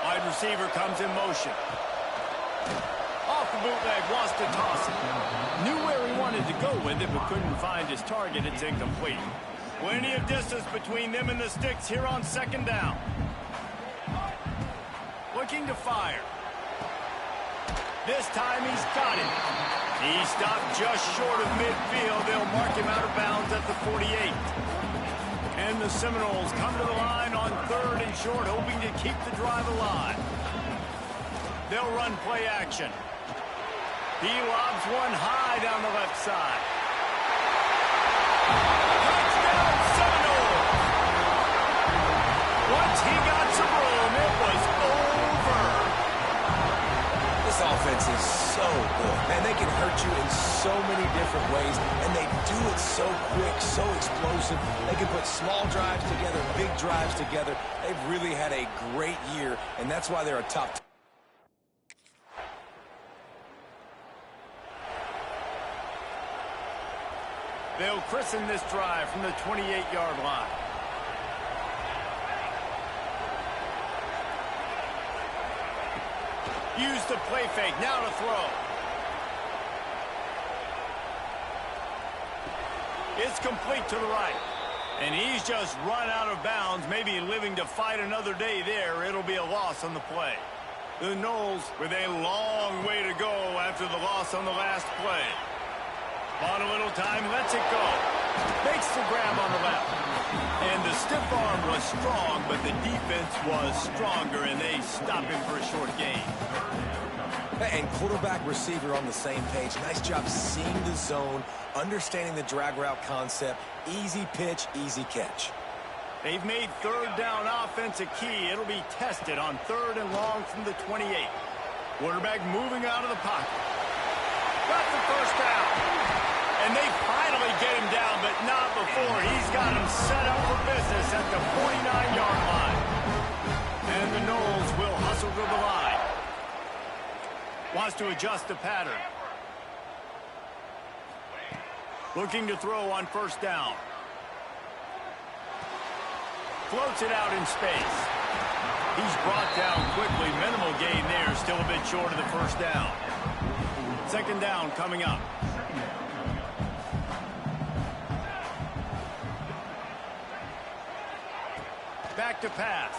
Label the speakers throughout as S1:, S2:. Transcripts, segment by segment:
S1: Wide receiver comes in motion. Off the bootleg, wants to toss it. Knew where he wanted to go with it, but couldn't find his target. It's incomplete. Plenty of distance between them and the sticks here on second down. Looking to fire. This time he's got it. He stopped just short of midfield. They'll mark him out of bounds at the 48. And the Seminoles come to the line on 3rd and short, hoping to keep the drive alive. They'll run play action. He lobs one high down the left side. Touchdown, Seminoles! Once he got some room, it was over.
S2: This offense is so good. Man, they can hurt you in so many different ways, and they do it so quick, so explosive. They can put small drives together, big drives together. They've really had a great year, and that's why they're a top.
S1: They'll christen this drive from the 28-yard line. Use the play fake, now to throw. It's complete to the right. And he's just run out of bounds, maybe living to fight another day there. It'll be a loss on the play. The Noles with a long way to go after the loss on the last play. On a little time, lets it go. Makes the grab on the left. And the stiff arm was strong, but the defense was stronger, and they stop him for a short gain.
S2: And quarterback receiver on the same page. Nice job seeing the zone, understanding the drag route concept. Easy pitch, easy catch.
S1: They've made 3rd down offense a key. It'll be tested on 3rd and long from the 28. Quarterback moving out of the pocket. Got the first down. And they finally get him down, but not before. He's got him set up for business at the 49-yard line. And the Noles will hustle to the line. Wants to adjust the pattern. Looking to throw on 1st down. Floats it out in space. He's brought down quickly. Minimal gain there. Still a bit short of the 1st down. 2nd down coming up. Back to pass.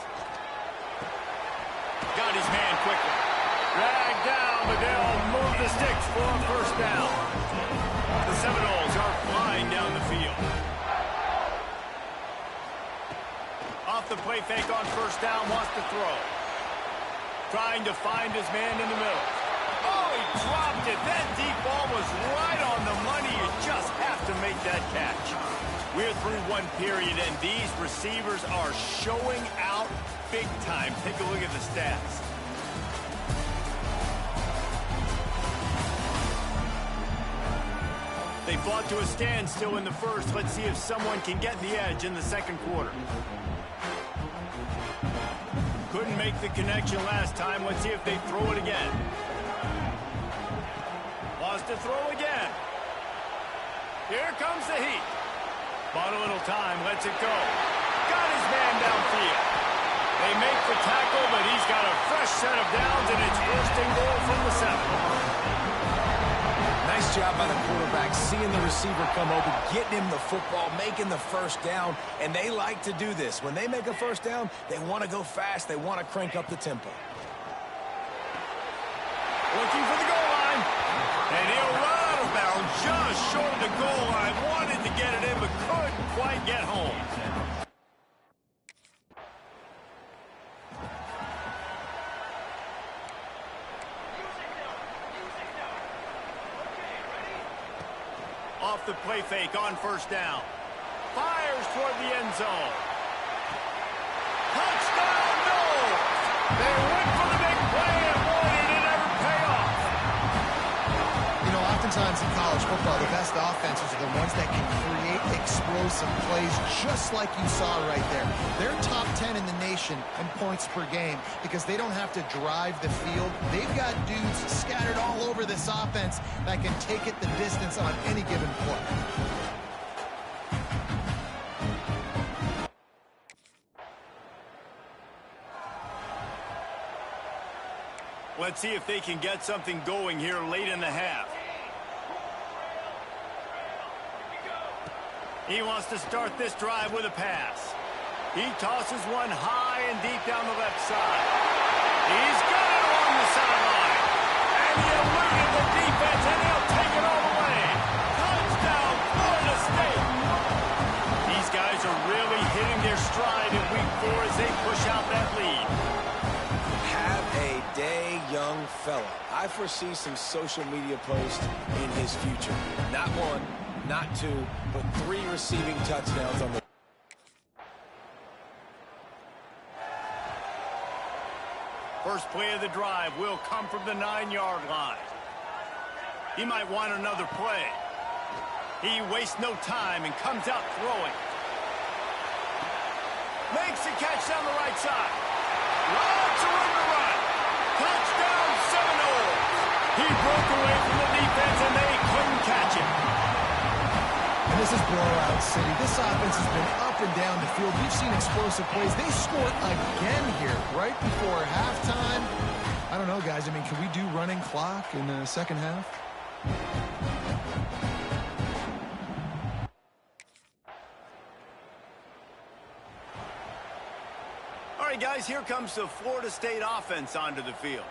S1: Got his man quickly. Dragged down, but they'll move the sticks for a 1st down. The Seminoles are flying down the field. Off the play fake on 1st down, wants to throw. Trying to find his man in the middle. Oh, he dropped it. That deep ball was right on the money. You just have to make that catch. We're through one period, and these receivers are showing out big time. Take a look at the stats. They fought to a standstill in the 1st. Let's see if someone can get the edge in the 2nd quarter. Couldn't make the connection last time. Let's see if they throw it again. Wants to throw again. Here comes the heat. Bought a little time, lets it go. Got his man downfield. They make the tackle, but he's got a fresh set of downs, and it's 1st and goal from the 7.
S2: Nice job by the quarterback, seeing the receiver come open, getting him the football, making the 1st down, and they like to do this. When they make a 1st down, they want to go fast. They want to crank up the tempo.
S1: Looking for the goal line, and he'll run out of bounds just short of the goal line. Wanted to get it in, but couldn't quite get home. Off the play fake on 1st down. Fires toward the end zone. Touchdown, Noles! They went for the big play, and boy, did it ever pay off.
S3: You know, oftentimes in college football, the best offenses are the ones that can create explosive plays, just like you saw right there. They're top 10 in the nation in points per game because they don't have to drive the field. They've got dudes scattered all over this offense that can take it the distance on any given play.
S1: Let's see if they can get something going here late in the half. He wants to start this drive with a pass. He tosses one high and deep down the left side. He's got it along the sideline. And he eluded the defense, and he'll take it all the way. Touchdown, Florida State. These guys are really hitting their stride in week 4 as they push out that lead.
S2: Have a day, young fella. I foresee some social media posts in his future. Not 1, not 2, but 3 receiving touchdowns on the...
S1: First play of the drive will come from the 9-yard line. He might want another play. He wastes no time and comes out throwing. Makes the catch down the right side. Lots of room to run. Touchdown, Seminoles. He broke away from the defense and they couldn't catch him.
S3: And this is blowout city. This offense has been up and down the field. We've seen explosive plays. They scored again here right before halftime. I don't know, guys. I mean, can we do running clock in the second half?
S1: All right, guys, here comes the Florida State offense onto the field.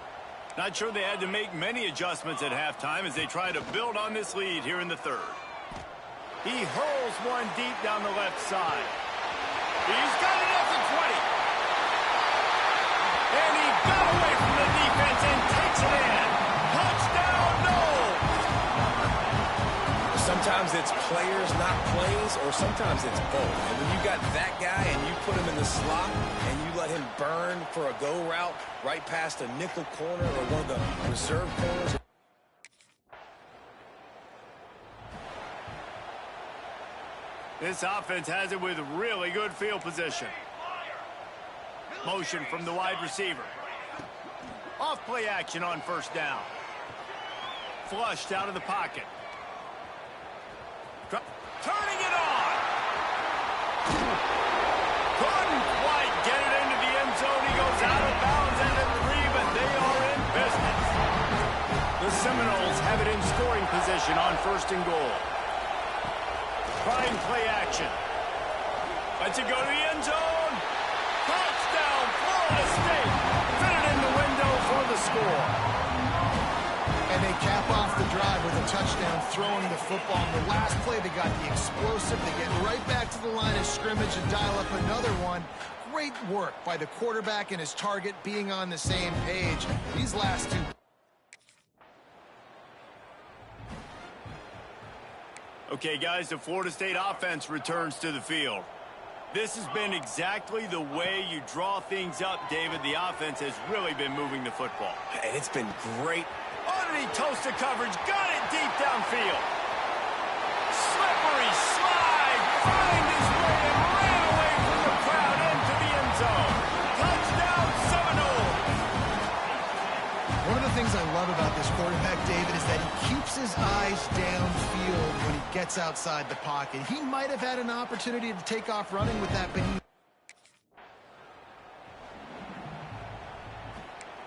S1: Not sure they had to make many adjustments at halftime as they try to build on this lead here in the third. He hurls one deep down the left side. He's got it at the 20. And he got away from the defense and takes it in. Touchdown, Noles!
S2: Sometimes it's players, not plays, or sometimes it's both. And when you got that guy and you put him in the slot and you let him burn for a go route right past a nickel corner or one of the reserve corners.
S1: This offense has it with really good field position. Motion from the wide receiver. Off play action on first down. Flushed out of the pocket. Turning it on. Couldn't quite get it into the end zone. He goes out of bounds at the 3, but they are in business. The Seminoles have it in scoring position on first and goal. Trying play action. Lets it go to the end zone. Touchdown, Florida State. Fit it in the window for the score.
S3: And they cap off the drive with a touchdown throwing the football. In the last play, they got the explosive. They get right back to the line of scrimmage and dial up another one. Great work by the quarterback and his target being on the same page. These last two.
S1: Okay, guys, the Florida State offense returns to the field. This has been exactly the way you draw things up, David. The offense has really been moving the football.
S2: And it's been great.
S1: Underneath toasted coverage, got it deep downfield. Slippery slide, find his way and ran away from the crowd into the end zone. Touchdown, Seminoles.
S3: One of the things I love about this quarterback, David, is that he keeps his eyes downfield when he gets outside the pocket. He might have had an opportunity to take off running with that, but he...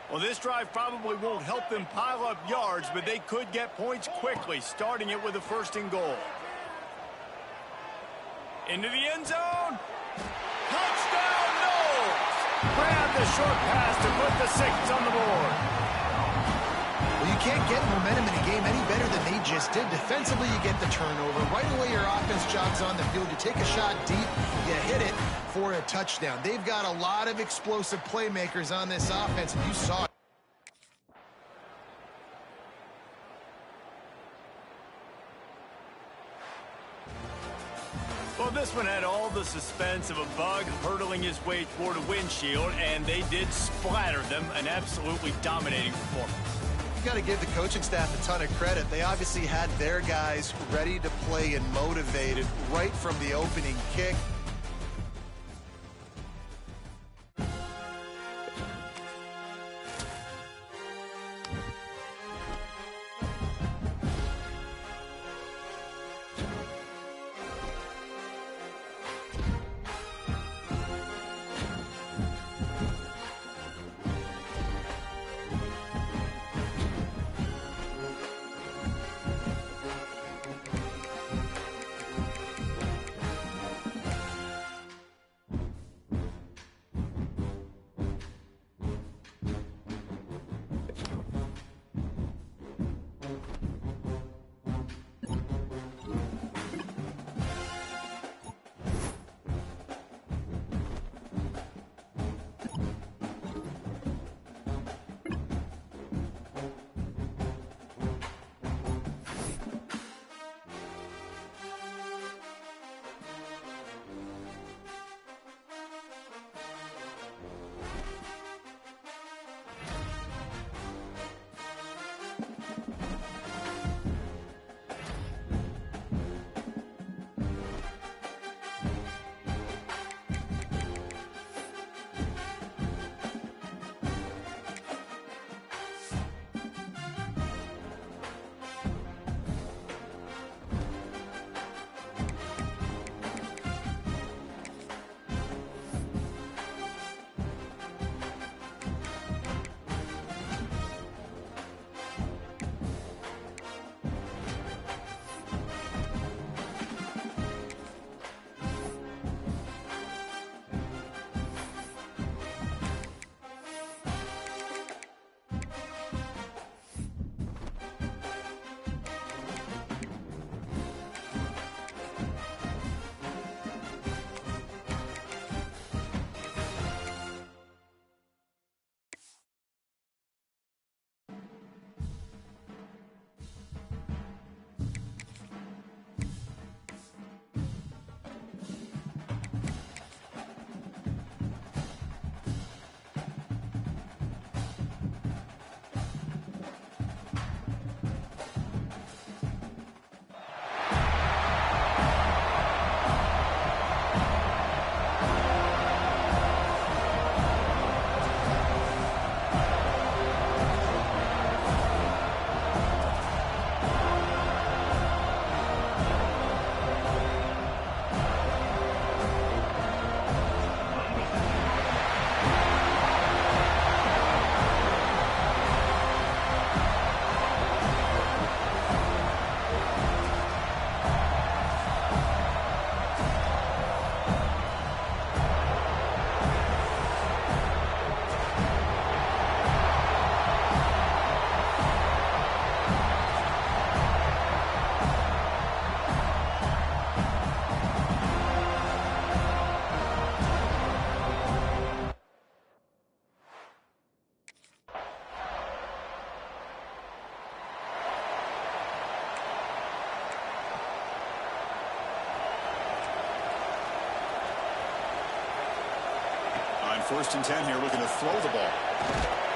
S1: Well, this drive probably won't help them pile up yards, but they could get points quickly, starting it with a first and goal. Into the end zone. Touchdown, Noles! Grab the short pass to put the 6 on the board.
S3: Well, you can't get momentum in a game any better than they just did. Defensively, you get the turnover. Right away, your offense jogs on the field. You take a shot deep, you hit it for a touchdown. They've got a lot of explosive playmakers on this offense, and you saw it.
S1: Well, this one had all the suspense of a bug hurtling his way toward a windshield, and they did splatter them, an absolutely dominating performance.
S3: You got to give the coaching staff a ton of credit. They obviously had their guys ready to play and motivated right from the opening kick.
S4: First and 10 here, looking to throw the ball.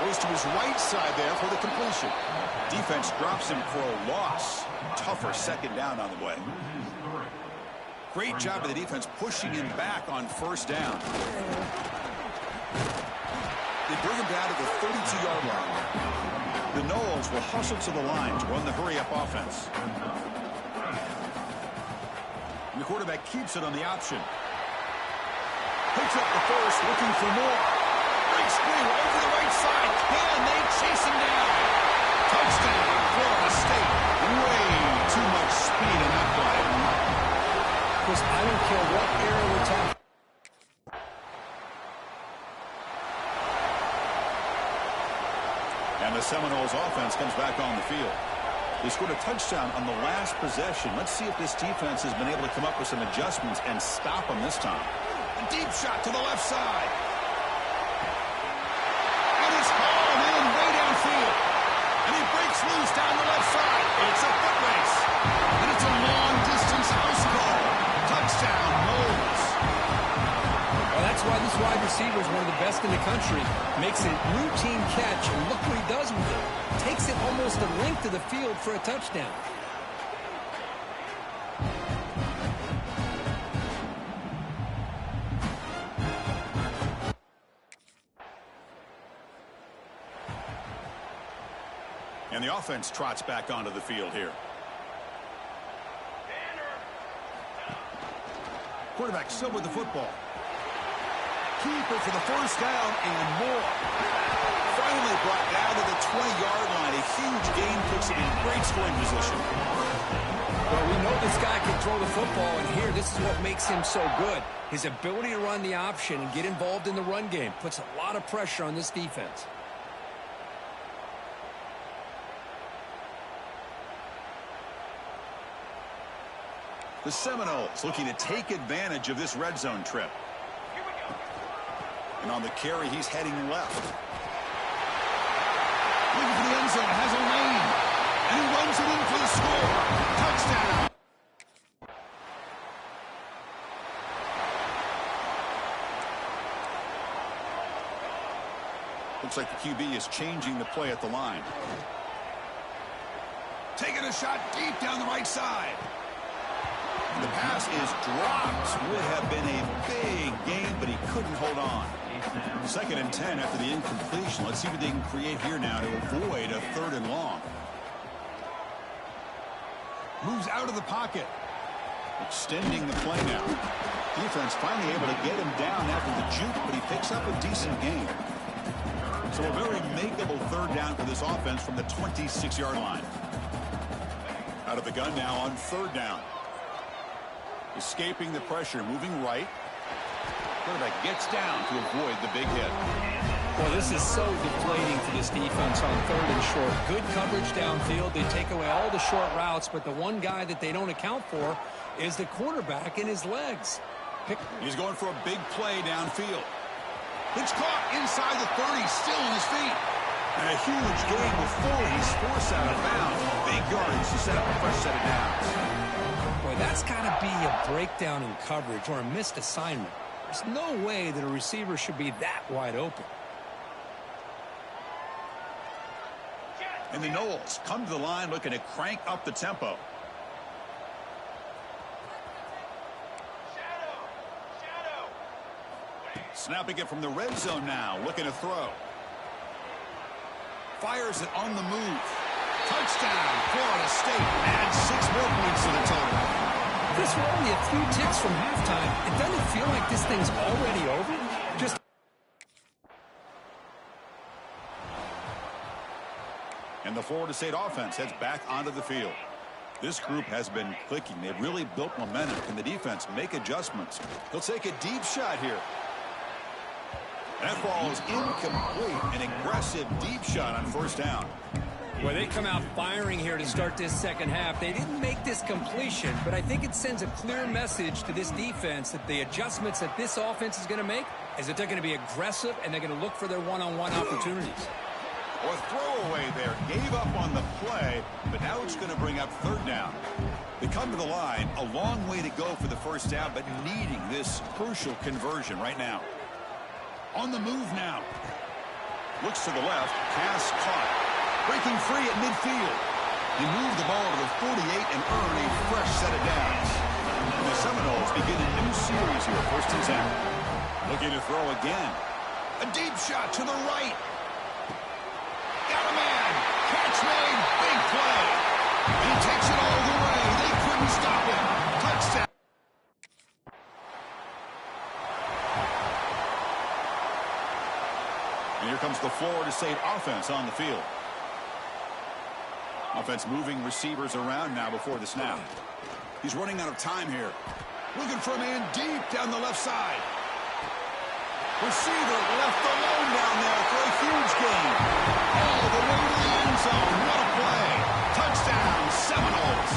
S4: Goes to his right side there for the completion. Defense drops him for a loss. Tougher second down on the way. Great job of the defense pushing him back on first down. They bring him down to the 32-yard line. The Noles will hustle to the line to run the hurry-up offense. And the quarterback keeps it on the option. Picks up the first, looking for more. Breaks through over the right side. Can they chase him down? Touchdown, Florida State. Way too much speed in that play.
S2: Because I don't care what era we're talking.
S4: And the Seminoles offense comes back on the field. They scored a touchdown on the last possession. Let's see if this defense has been able to come up with some adjustments and stop them this time. A deep shot to the left side. And it's hauled in way downfield. And he breaks loose down the left side. It's a foot race. And it's a long-distance house call. Touchdown, Noles.
S2: Well, that's why this wide receiver is one of the best in the country. Makes a routine catch, and look what he does with it. Takes it almost a length of the field for a touchdown.
S4: And the offense trots back onto the field here. Quarterback still with the football. Keeper for the first down and more. Finally brought down to the 20-yard line. A huge gain puts him in great scoring position.
S2: Well, we know this guy can throw the football, and here, this is what makes him so good. His ability to run the option and get involved in the run game puts a lot of pressure on this defense.
S4: The Seminoles looking to take advantage of this red zone trip. And on the carry, he's heading left. Looking for the end zone, has a lane. And he runs it in for the score. Touchdown. Looks like the QB is changing the play at the line. Taking a shot deep down the right side. The pass is dropped. Would have been a big gain, but he couldn't hold on. Second and 10 after the incompletion. Let's see what they can create here now to avoid a third and long. Moves out of the pocket. Extending the play now. Defense finally able to get him down after the juke, but he picks up a decent gain. So a very makeable third down for this offense from the 26-yard line. Out of the gun now on third down. Escaping the pressure, moving right. Quarterback gets down to avoid the big hit.
S2: Well, this is so deflating for this defense on third and short. Good coverage downfield. They take away all the short routes, but the one guy that they don't account for is the quarterback and his legs.
S4: He's going for a big play downfield. It's caught inside the 30, still on his feet. And a huge gain before he's forced out of bounds. Big yards to set up a fresh set of downs.
S2: Boy, that's got to be a breakdown in coverage or a missed assignment. There's no way that a receiver should be that wide open.
S4: And the Noles come to the line looking to crank up the tempo. Snapping it from the red zone now, looking to throw. Fires it on the move. Touchdown, Florida State. Adds 6 more points to the total.
S2: Chris, we're only a few ticks from halftime. It doesn't feel like this thing's already over. Just
S4: and the Florida State offense heads back onto the field. This group has been clicking. They've really built momentum. Can the defense make adjustments? He'll take a deep shot here. That ball is incomplete. An aggressive deep shot on first down.
S2: Well, they come out firing here to start this second half. They didn't make this completion, but I think it sends a clear message to this defense that the adjustments that this offense is going to make is that they're going to be aggressive and they're going to look for their one-on-one opportunities.
S4: Or throwaway there. Gave up on the play, but now it's going to bring up third down. They come to the line. A long way to go for the first down, but needing this crucial conversion right now. On the move now. Looks to the left. Pass caught. Breaking free at midfield. He moved the ball to the 48 and earned a fresh set of downs. And the Seminoles begin a new series here. 1st and 10. Looking to throw again. A deep shot to the right. Got a man. Catch made. Big play. He takes it all the way. They couldn't stop him. Touchdown. And here comes the Florida State offense on the field. Offense moving receivers around now before the snap. He's running out of time here. Looking for a man deep down the left side. Receiver left alone down there for a huge gain. All the way to the end zone. What a play. Touchdown, Seminoles.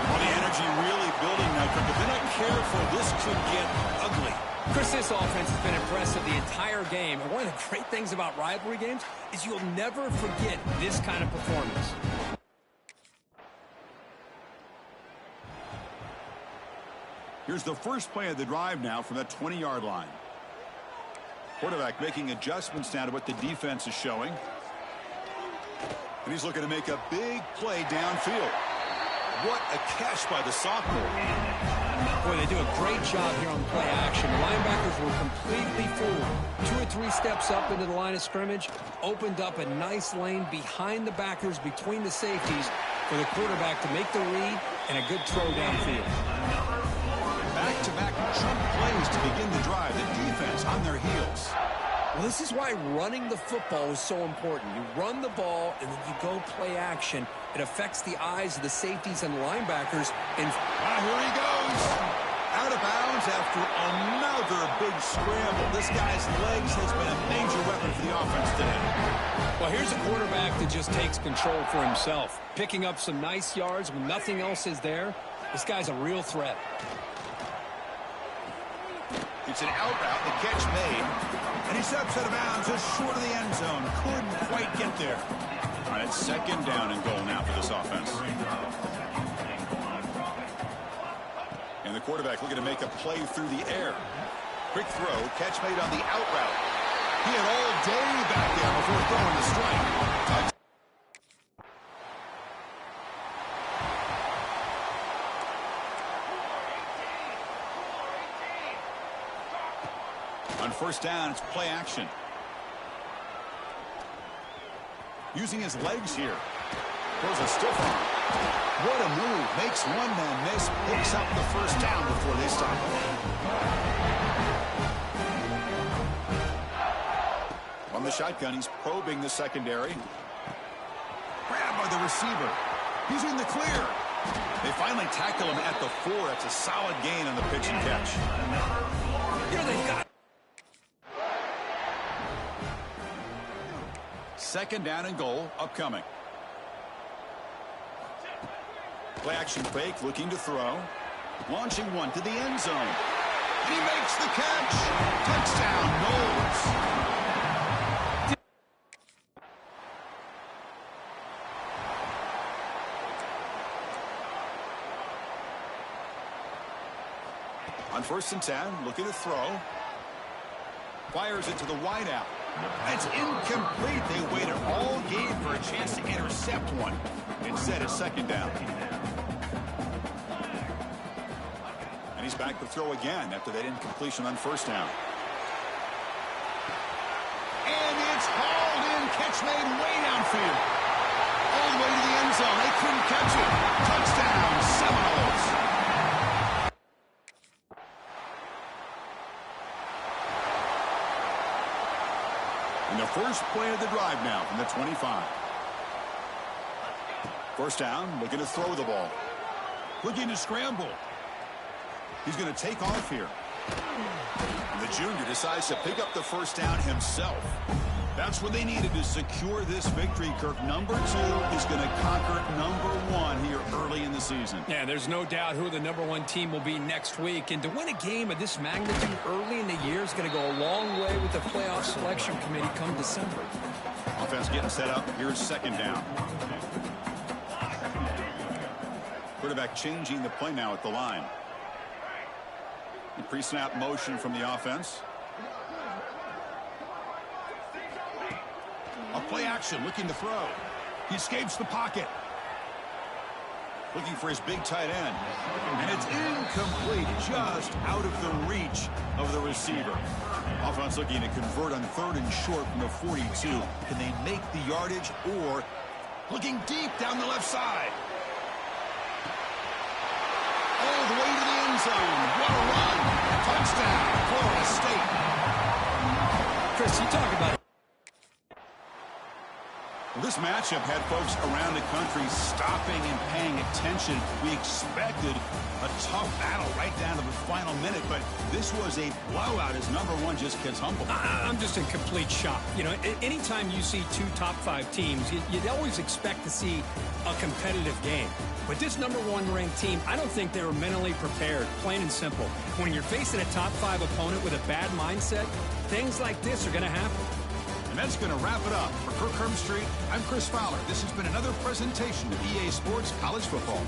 S4: Well, the energy really building now. If they're not careful, this could get ugly.
S2: Chris, this offense has been impressive the entire game. And one of the great things about rivalry games is you'll never forget this kind of performance.
S4: Here's the first play of the drive now from that 20-yard line. Quarterback making adjustments now to what the defense is showing. And he's looking to make a big play downfield. What a catch by the sophomore.
S2: Boy, they do a great job here on play action. The linebackers were completely fooled. 2 or 3 steps up into the line of scrimmage, opened up a nice lane behind the backers, between the safeties, for the quarterback to make the read and a good throw downfield.
S4: Back-to-back jump plays to begin the drive. The defense on their heels.
S2: Well, this is why running the football is so important. You run the ball, and then you go play action. It affects the eyes of the safeties and the linebackers. And
S4: here he goes. Out of bounds after another big scramble. This guy's legs has been a major weapon for the offense today.
S2: Well, here's a quarterback that just takes control for himself. Picking up some nice yards when nothing else is there. This guy's a real threat.
S4: It's an out route, the catch made. And he steps out of bounds just short of the end zone. Couldn't quite get there. All right, it's 2nd down and goal now for this offense. And the quarterback looking to make a play through the air. Quick throw, catch made on the out route. He had all day back there before throwing the strike. On 1st down, it's play action. Using his legs here. Throws a stiff arm. What a move. Makes one man miss. Picks up the 1st down before they stop him. On the shotgun, he's probing the secondary. Grabbed by the receiver. He's in the clear. They finally tackle him at the 4. That's a solid gain on the pitch and catch.
S2: Here they got.
S4: 2nd down and goal upcoming. Play action fake, looking to throw. Launching one to the end zone. And he makes the catch. Touchdown, Noles. On 1st and 10, looking to throw. Fires it to the wideout. It's incomplete. They waited all game for a chance to intercept one. Instead, it's 2nd down. And he's back to throw again after that incompletion on 1st down. And it's hauled in. Catch made way downfield. All the way to the end zone. They couldn't catch it. Touchdown, Seminoles. And the first play of the drive now from the 25. 1st down, looking to throw the ball. Looking to scramble. He's going to take off here. And the junior decides to pick up the 1st down himself. That's what they needed to secure this victory, Kirk. Number 2 is going to conquer number 1 here early in the season.
S2: Yeah, there's no doubt who the number 1 team will be next week. And to win a game of this magnitude early in the year is going to go a long way with the playoff selection committee come December.
S4: Offense getting set up. Here's 2nd down. Quarterback changing the play now at the line. The pre-snap motion from the offense. Play action, looking to throw. He escapes the pocket. Looking for his big tight end. And it's incomplete, just out of the reach of the receiver. Offense looking to convert on 3rd and short from the 42. Can they make the yardage, or looking deep down the left side? All the way to the end zone. What a run. Touchdown, Florida State.
S5: Chris, you talk about it.
S4: Well, this matchup had folks around the country stopping and paying attention. We expected a tough battle right down to the final minute, but this was a blowout as number one just gets humbled.
S5: I'm just in complete shock. You know, anytime you see 2 top 5 teams, you'd always expect to see a competitive game. But this number 1 ranked team, I don't think they were mentally prepared, plain and simple. When you're facing a top 5 opponent with a bad mindset, things like this are going to happen.
S4: And that's going to wrap it up. For Kirk Herbstreit, I'm Chris Fowler. This has been another presentation of EA Sports College Football.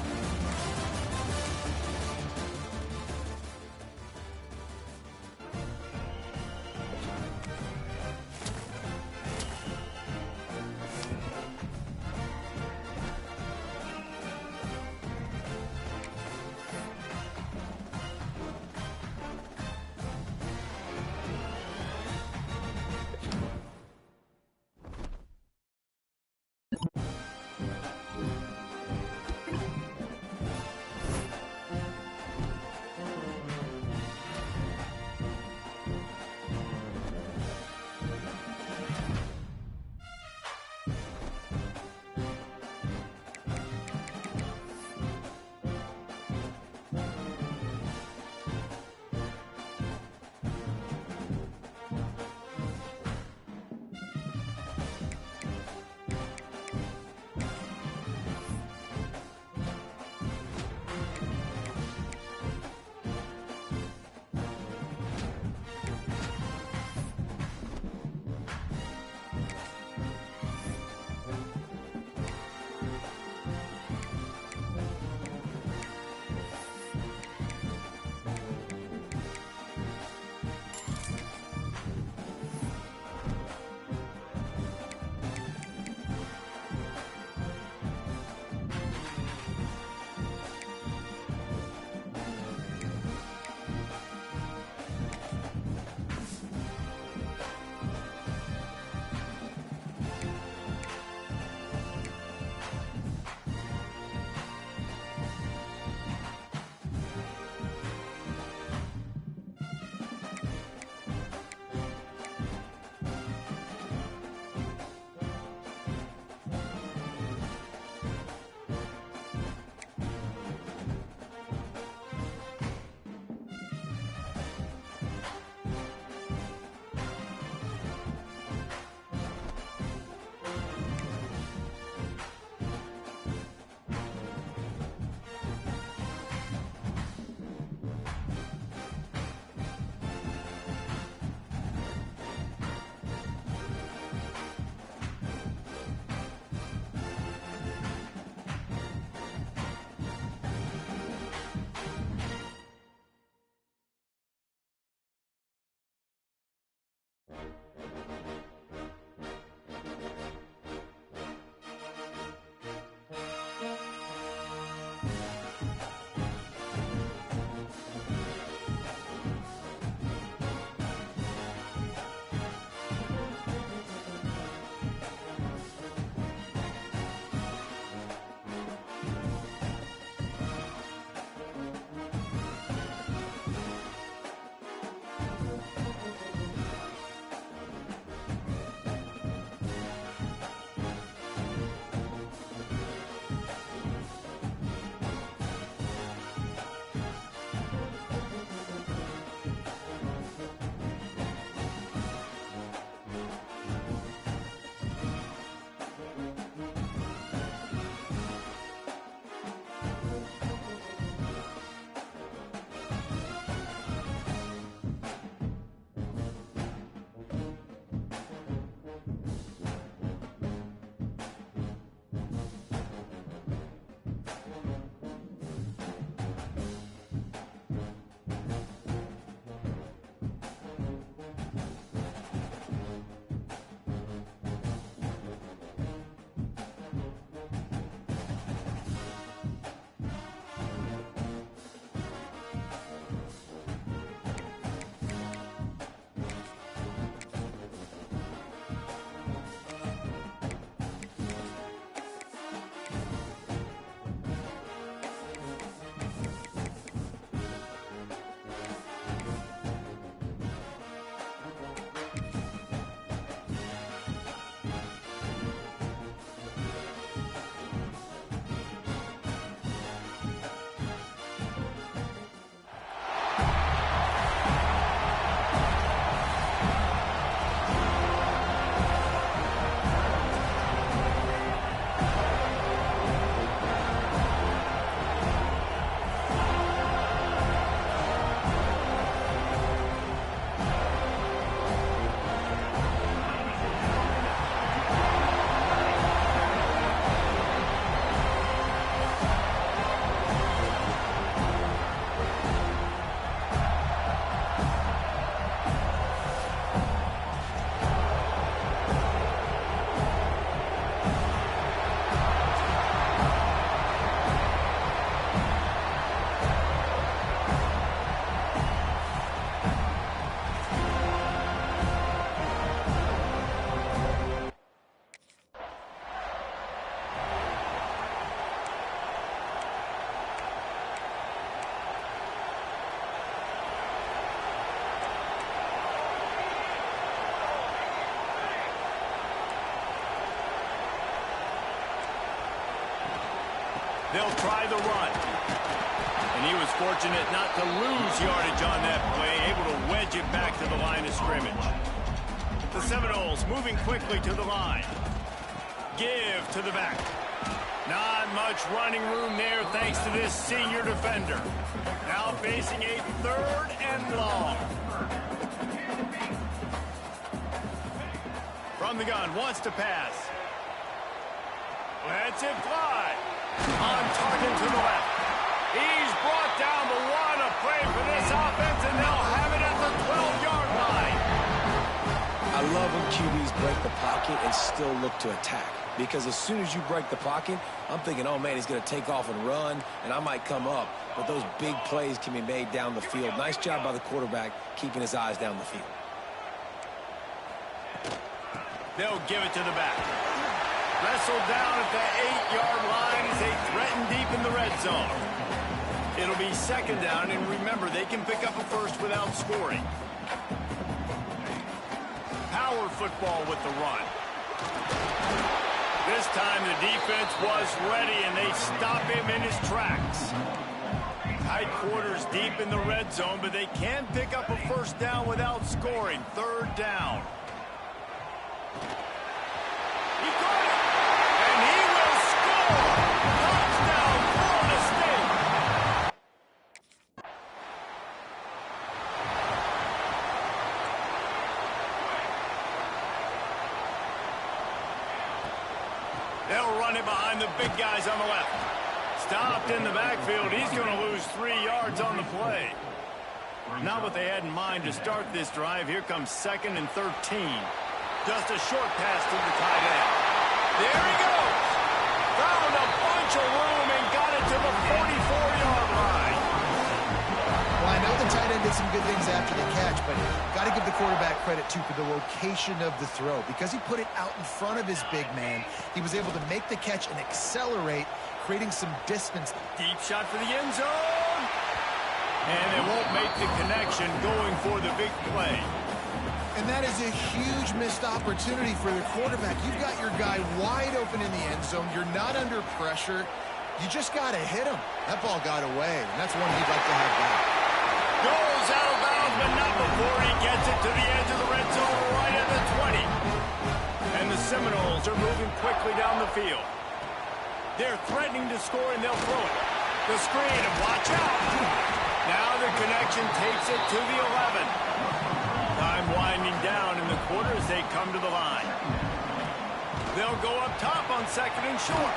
S1: They'll try the run. And he was fortunate not to lose yardage on that play, able to wedge it back to the line of scrimmage. The Seminoles moving quickly to the line. Give to the back. Not much running room there thanks to this senior defender. Now facing a 3rd and long. From the gun, wants to pass. Lets it fly. On target to the left. He's brought down, but what a play for this offense, and they'll have it at the 12-yard line.
S2: I love when QBs break the pocket and still look to attack. Because as soon as you break the pocket, I'm thinking, oh, man, he's going to take off and run, and I might come up. But those big plays can be made down the field. Nice job by the quarterback keeping his eyes down the field.
S1: They'll give it to the back. Wrestled down at the 8-yard line as they threaten deep in the red zone. It'll be 2nd down, and remember, they can pick up a first without scoring. Power football with the run. This time the defense was ready, and they stop him in his tracks. Tight quarters deep in the red zone, but they can pick up a first down without scoring. 3rd down. He got it, and he will score. Touchdown, Florida State. They'll run it behind the big guys on the left. Stopped in the backfield. He's going to lose 3 yards on the play. Not what they had in mind to start this drive. Here comes 2nd and 13. Just a short pass to the tight end. There he goes. Found a bunch of room and got it to the 44-yard line.
S3: Well, I know the tight end did some good things after the catch, but got to give the quarterback credit, too, for the location of the throw. Because he put it out in front of his big man, he was able to make the catch and accelerate, creating some distance.
S1: Deep shot for the end zone. And they won't make the connection going for the big play.
S3: And that is a huge missed opportunity for the quarterback. You've got your guy wide open in the end zone. You're not under pressure. You just got to hit him. That ball got away, and that's one he'd like to have back.
S1: Goes out of bounds, but not before he gets it to the edge of the red zone right at the 20. And the Seminoles are moving quickly down the field. They're threatening to score, and they'll throw it. The screen, and watch out. Now the connection takes it to the 11. Time winding down in the quarter as they come to the line. They'll go up top on 2nd and short.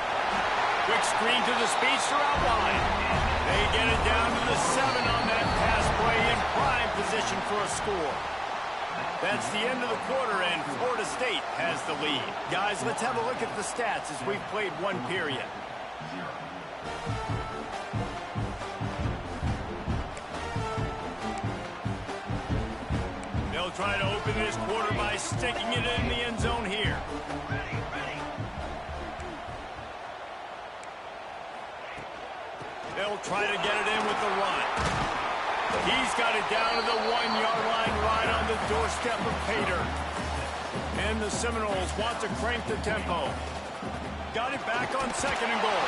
S1: Quick screen to the speedster out wide. They get it down to the 7 on that pass play in prime position for a score. That's the end of the quarter, and Florida State has the lead. Guys, let's have a look at the stats as we've played 1 period. They'll try to open this quarter by sticking it in the end zone here. They'll try to get it in with the run. He's got it down to the 1-yard line right on the doorstep of Pater. And the Seminoles want to crank the tempo. Got it back on 2nd and goal.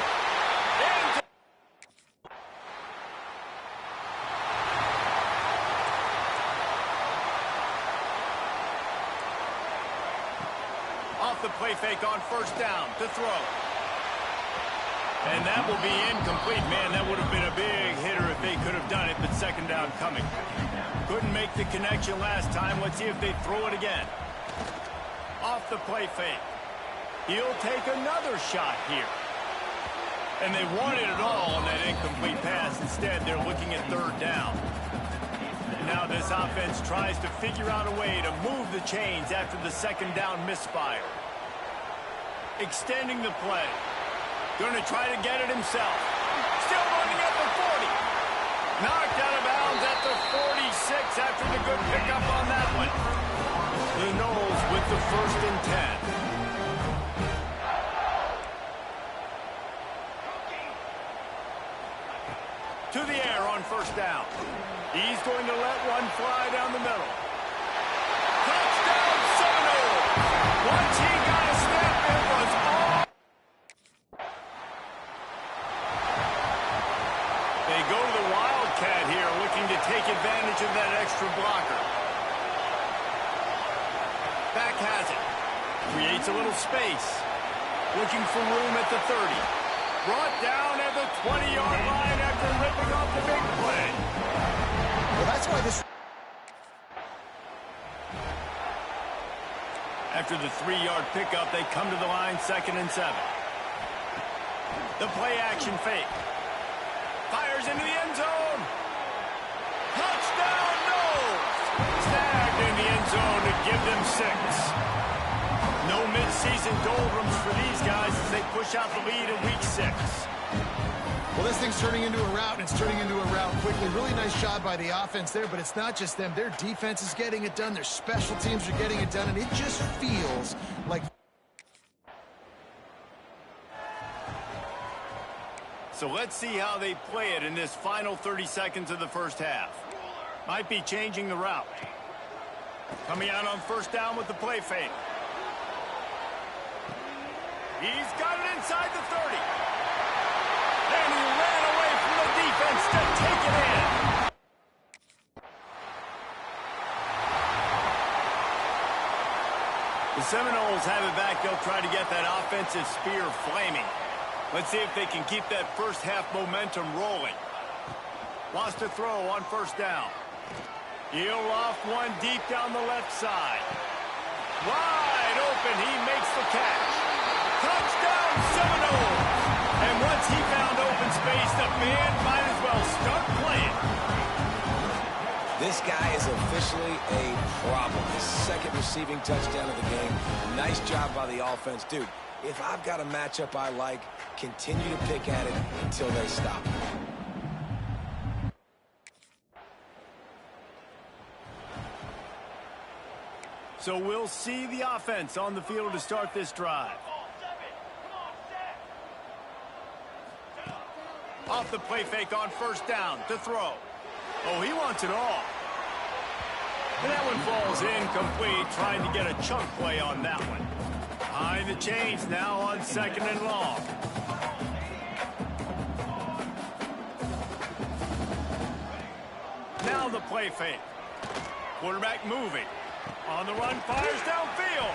S1: And off the play fake on 1st down to throw. And that will be incomplete. Man, that would have been a big hitter if they could have done it, but 2nd down coming. Couldn't make the connection last time. Let's see if they throw it again. Off the play fake. He'll take another shot here. And they wanted it all on that incomplete pass. Instead, they're looking at 3rd down. Now this offense tries to figure out a way to move the chains after the 2nd down misfire. Extending the play. Going to try to get it himself. Still running at the 40. Knocked out of bounds at the 46 after the good pickup on that one. The Noles with the 1st and 10. To the air on 1st down. He's going to let one fly down the middle. Touchdown, Seminoles! Once he got a snap, it was all. quarterback has it. Creates a little space. Looking for room at the 30. Brought down at the 20-yard line after ripping off the big play.
S3: Well, that's why this...
S1: After the 3-yard pickup, they come to the line 2nd and 7. The play action fake. Fires into the end zone. Touchdown, no! Snagged in the end zone to give them 6. No mid-season doldrums for these guys as they push out the lead in week 6.
S3: Well, this thing's turning into a rout, and it's turning into a rout quickly. Really nice job by the offense there, but it's not just them. Their defense is getting it done. Their special teams are getting it done, and it just feels like...
S1: So let's see how they play it in this final 30 seconds of the first half. Might be changing the route. Coming out on first down with the play fake. He's got it inside the 30. And he ran away from the defense to take it in. The Seminoles have it back. They'll try to get that offensive spear flaming. Let's see if they can keep that first half momentum rolling. Wants to throw on first down. He'll off one deep down the left side. Wide open. He makes the catch. Touchdown, Seminoles! And once he found open space, the band might as well start playing.
S2: This guy is officially a problem. His second receiving touchdown of the game. Nice job by the offense. Dude, if I've got a matchup I like, continue to pick at it until they stop.
S1: So we'll see the offense on the field to start this drive. Off the play fake on first down to throw. Oh, he wants it all. And that one falls incomplete, trying to get a chunk play on that one. Behind the chains now on 2nd and long. Now the play fake. Quarterback moving. On the run, fires downfield.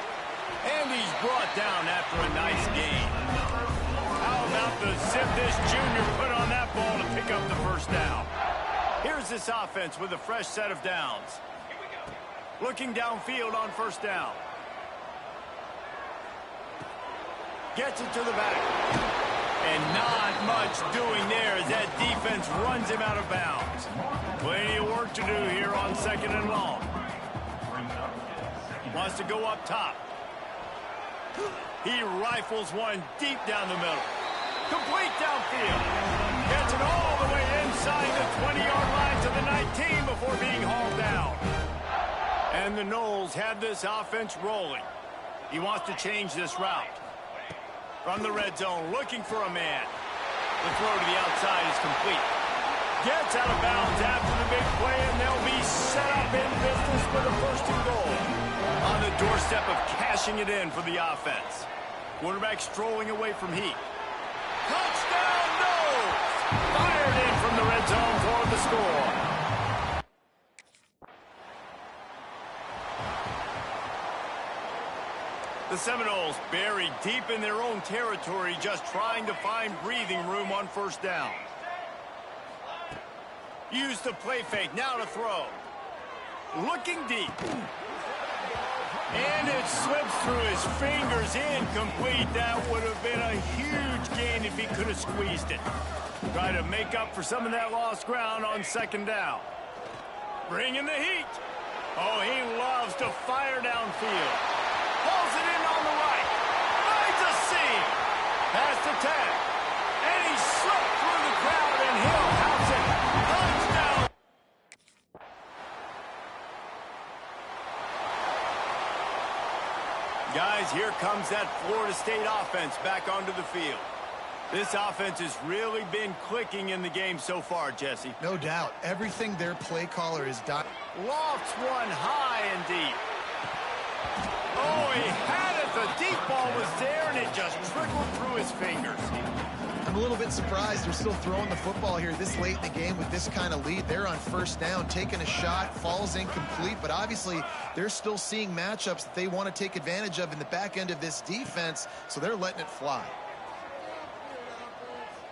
S1: And he's brought down after a nice gain. How about the zip this junior put on that ball to pick up the first down? Here's this offense with a fresh set of downs. Looking downfield on first down. Gets it to the back. And not much doing there as that defense runs him out of bounds. Plenty of work to do here on 2nd and long. Wants to go up top. He rifles one deep down the middle. Complete downfield. Gets it all the way inside the 20-yard line to the 19 before being hauled down. And the Noles have this offense rolling. He wants to change this route. From the red zone, looking for a man. The throw to the outside is complete. Gets out of bounds after the big play, and they'll be set up in business for the 1st and goal. On the doorstep of cashing it in for the offense. Quarterback strolling away from heat. Touchdown, no! Fired in from the red zone toward the score. The Seminoles buried deep in their own territory, just trying to find breathing room on first down. Use the play fake, now to throw. Looking deep. And it slips through his fingers, incomplete. That would have been a huge gain if he could have squeezed it. Try to make up for some of that lost ground on 2nd down. Bringing the heat. Oh, he loves to fire downfield. Pulls it in on the right. Finds a seam. Past the 10. And he slipped through the crowd, and he'll house it. Touchdown. Guys, here comes that Florida State offense back onto the field. This offense has really been clicking in the game so far, Jesse.
S3: No doubt. Everything their play caller has done.
S1: Lofts one high and deep. Oh, he had it. The deep ball was there, and it just trickled through his fingers.
S3: I'm a little bit surprised they're still throwing the football here this late in the game with this kind of lead. They're on first down, taking a shot, falls incomplete, but obviously they're still seeing matchups that they want to take advantage of in the back end of this defense, so they're letting it fly.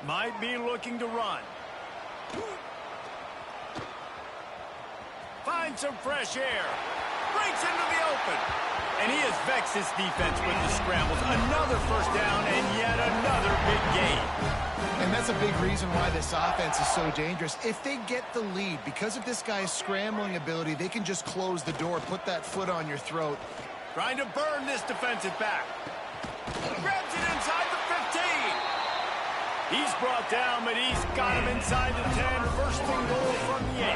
S1: Might be looking to run. Finds some fresh air. Breaks into the open. And he has vexed his defense with the scrambles. Another first down and yet another big gain.
S3: And that's a big reason why this offense is so dangerous. If they get the lead, because of this guy's scrambling ability, they can just close the door, put that foot on your throat.
S1: Trying to burn this defensive back. Grabs it inside the 15. He's brought down, but he's got him inside the 10. First and goal from the 8.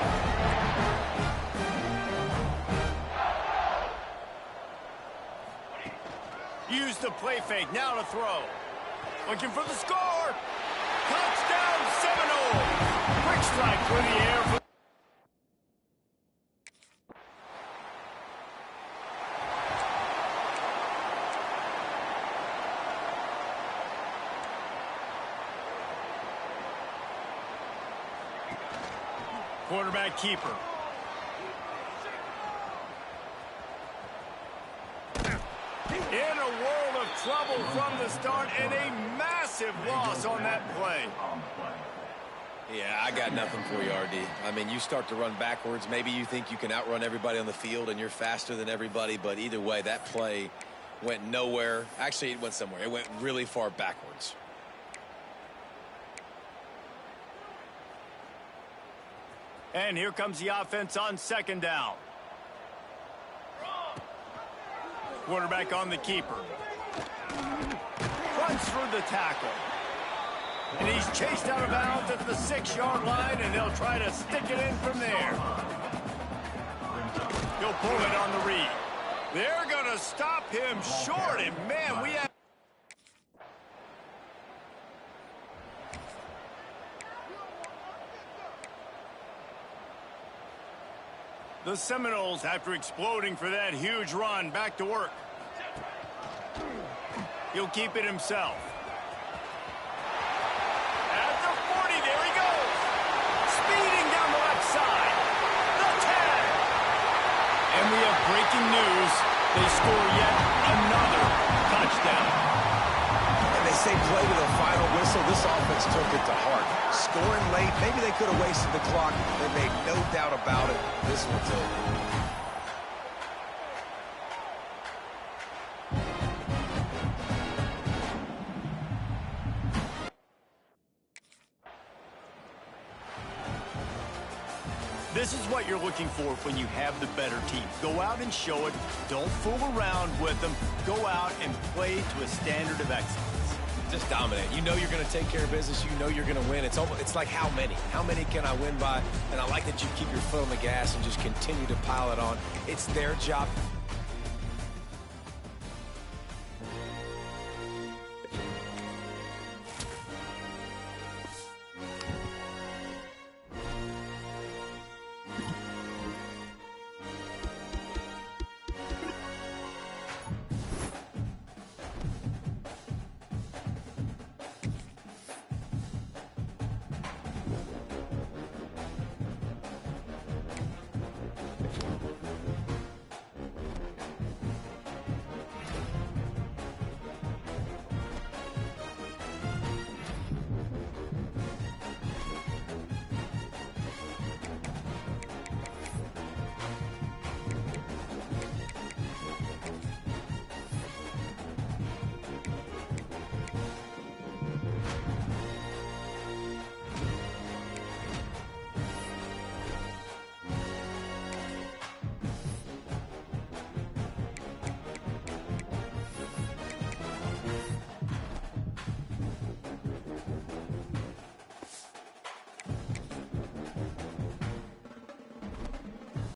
S1: Use the play fake, now to throw. Looking for the score. Touchdown, Seminoles. Quick strike through the air. Quarterback keeper. In a world of trouble from the start and a massive loss on that play.
S2: Yeah, I got nothing for you, RD. I mean, you start to run backwards. Maybe you think you can outrun everybody on the field and you're faster than everybody, but either way, that play went nowhere. Actually, it went somewhere. It went really far backwards.
S1: And here comes the offense on second down. Quarterback on the keeper. Runs through the tackle. And he's chased out of bounds at the 6-yard line, and they'll try to stick it in from there. He'll pull it on the read. They're going to stop him short, and man, we have... The Seminoles, after exploding for that huge run, back to work. He'll keep it himself. At the 40, there he goes. Speeding down the left side. The 10. And we have breaking news. They score yet another touchdown.
S2: And they say play to the final whistle. This offense took it to heart. Scoring late, maybe they could have wasted the clock. They made no doubt about it. This one's over.
S1: This is what you're looking for when you have the better team. Go out and show it. Don't fool around with them. Go out and play to a standard of excellence.
S2: Just dominate. You know you're going to take care of business. You know you're going to win. It's like how many? How many can I win by? And I like that you keep your foot on the gas and just continue to pile it on. It's their job.